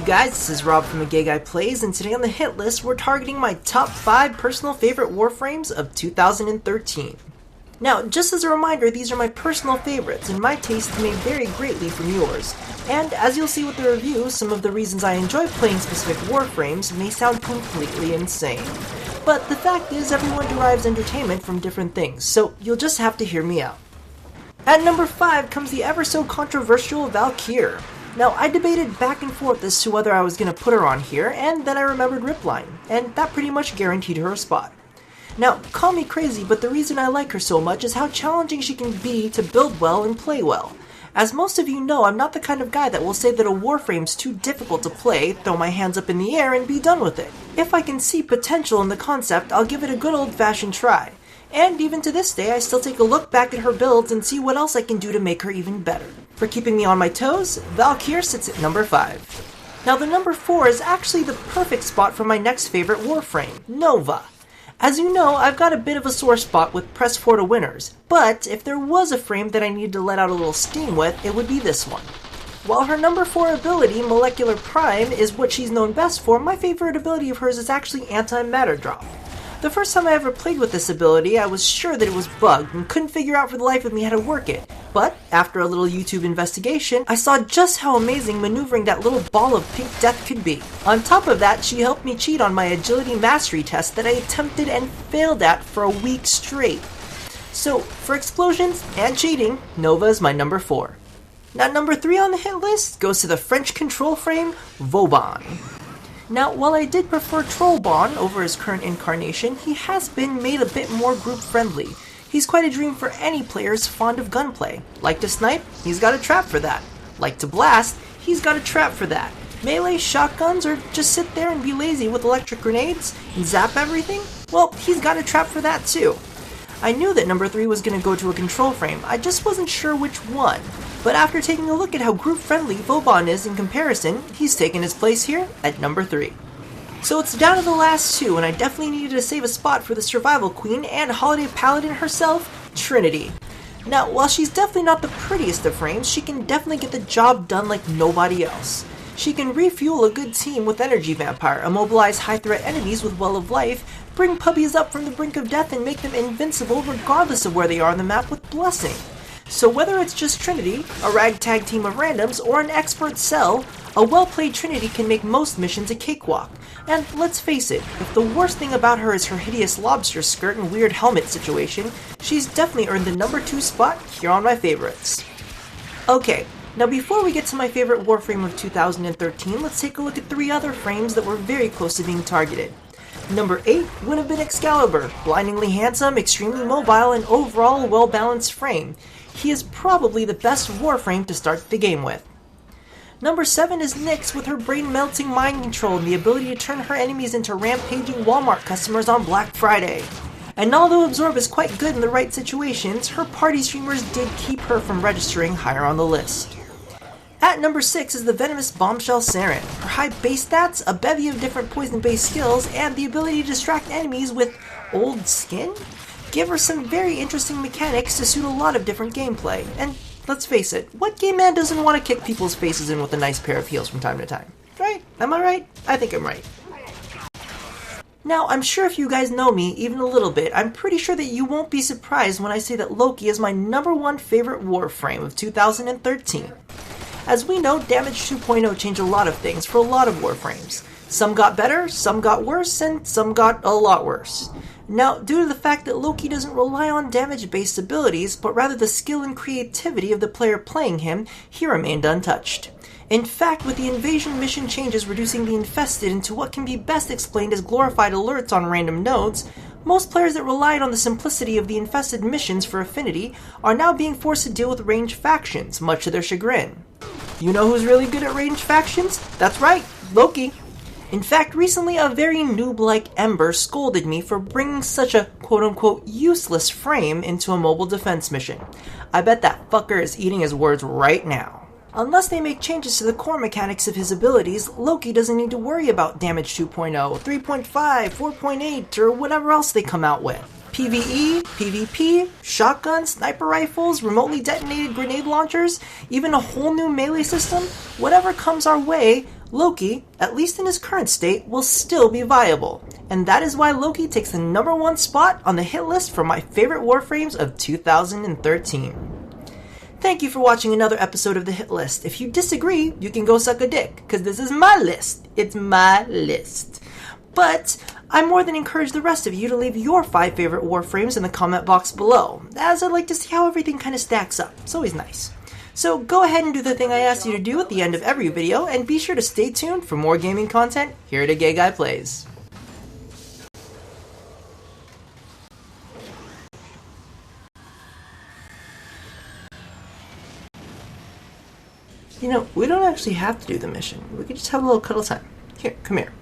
guys, this is Rob from The Gay Guy Plays, and today on the hit list we're targeting my top 5 personal favorite Warframes of 2013. Now, just as a reminder, these are my personal favorites, and my taste may vary greatly from yours. And as you'll see with the review, some of the reasons I enjoy playing specific Warframes may sound completely insane. But the fact is, everyone derives entertainment from different things, so you'll just have to hear me out. At number 5 comes the ever so controversial Valkyr. Now, I debated back and forth as to whether I was going to put her on here, and then I remembered Ripline, and that pretty much guaranteed her a spot. Now, call me crazy, but the reason I like her so much is how challenging she can be to build well and play well. As most of you know, I'm not the kind of guy that will say that a Warframe's too difficult to play, throw my hands up in the air, and be done with it. If I can see potential in the concept, I'll give it a good old-fashioned try. And even to this day, I still take a look back at her builds and see what else I can do to make her even better. For keeping me on my toes, Valkyr sits at number 5. Now the number 4 is actually the perfect spot for my next favorite Warframe, Nova. As you know, I've got a bit of a sore spot with press 4 to winners, but if there was a frame that I needed to let out a little steam with, it would be this one. While her number 4 ability, Molecular Prime, is what she's known best for, my favorite ability of hers is actually Antimatter Drop. The first time I ever played with this ability, I was sure that it was bugged and couldn't figure out for the life of me how to work it. But after a little YouTube investigation, I saw just how amazing maneuvering that little ball of pink death could be. On top of that, she helped me cheat on my agility mastery test that I attempted and failed at for a week straight. So, for explosions and cheating, Nova is my number 4. Now number 3 on the hit list goes to the French control frame, Hauban. Now, while I did prefer Trollbon over his current incarnation, he has been made a bit more group-friendly. He's quite a dream for any players fond of gunplay. Like to snipe? He's got a trap for that. Like to blast? He's got a trap for that. Melee, shotguns, or just sit there and be lazy with electric grenades and zap everything? Well, he's got a trap for that too. I knew that number 3 was going to go to a control frame, I just wasn't sure which one. But after taking a look at how group-friendly Hauban is in comparison, he's taken his place here at number 3. So it's down to the last 2, and I definitely needed to save a spot for the survival queen and holiday paladin herself, Trinity. Now, while she's definitely not the prettiest of frames, she can definitely get the job done like nobody else. She can refuel a good team with Energy Vampire, immobilize high-threat enemies with Well of Life, bring puppies up from the brink of death and make them invincible regardless of where they are on the map with Blessing. So whether it's just Trinity, a ragtag team of randoms, or an expert cell, a well-played Trinity can make most missions a cakewalk. And let's face it, if the worst thing about her is her hideous lobster skirt and weird helmet situation, she's definitely earned the number 2 spot here on my favorites. Okay, now before we get to my favorite Warframe of 2013, let's take a look at 3 other frames that were very close to being targeted. Number 8 would have been Excalibur, blindingly handsome, extremely mobile, and overall a well-balanced frame. He is probably the best Warframe to start the game with. Number 7 is Nyx with her brain-melting mind control and the ability to turn her enemies into rampaging Walmart customers on Black Friday. And although Absorb is quite good in the right situations, her party streamers did keep her from registering higher on the list. At number 6 is the venomous Bombshell Saren. Her high base stats, a bevy of different poison-based skills, and the ability to distract enemies with old skin give her some very interesting mechanics to suit a lot of different gameplay. And let's face it, what game man doesn't want to kick people's faces in with a nice pair of heels from time to time? Right? Am I right? I think I'm right. Now, I'm sure if you guys know me even a little bit, I'm pretty sure that you won't be surprised when I say that Loki is my number 1 favorite Warframe of 2013. As we know, Damage 2.0 changed a lot of things for a lot of Warframes. Some got better, some got worse, and some got a lot worse. Now, due to the fact that Loki doesn't rely on damage-based abilities, but rather the skill and creativity of the player playing him, he remained untouched. In fact, with the invasion mission changes reducing the infested into what can be best explained as glorified alerts on random nodes, most players that relied on the simplicity of the infested missions for affinity are now being forced to deal with ranged factions, much to their chagrin. You know who's really good at ranged factions? That's right, Loki. In fact, recently a very noob-like Ember scolded me for bringing such a quote-unquote useless frame into a mobile defense mission. I bet that fucker is eating his words right now. Unless they make changes to the core mechanics of his abilities, Loki doesn't need to worry about Damage 2.0, 3.5, 4.8, or whatever else they come out with. PvE, PvP, shotguns, sniper rifles, remotely detonated grenade launchers, even a whole new melee system, whatever comes our way, Loki, at least in his current state, will still be viable, and that is why Loki takes the #1 spot on the hit list for my favorite Warframes of 2013. Thank you for watching another episode of the Hit List. If you disagree, you can go suck a dick, because this is my list. It's my list. But I more than encourage the rest of you to leave your 5 favorite Warframes in the comment box below, as I'd like to see how everything kind of stacks up. It's always nice. So go ahead and do the thing I asked you to do at the end of every video, and be sure to stay tuned for more gaming content here at A Gay Guy Plays. You know, we don't actually have to do the mission. We could just have a little cuddle time. Here, come here.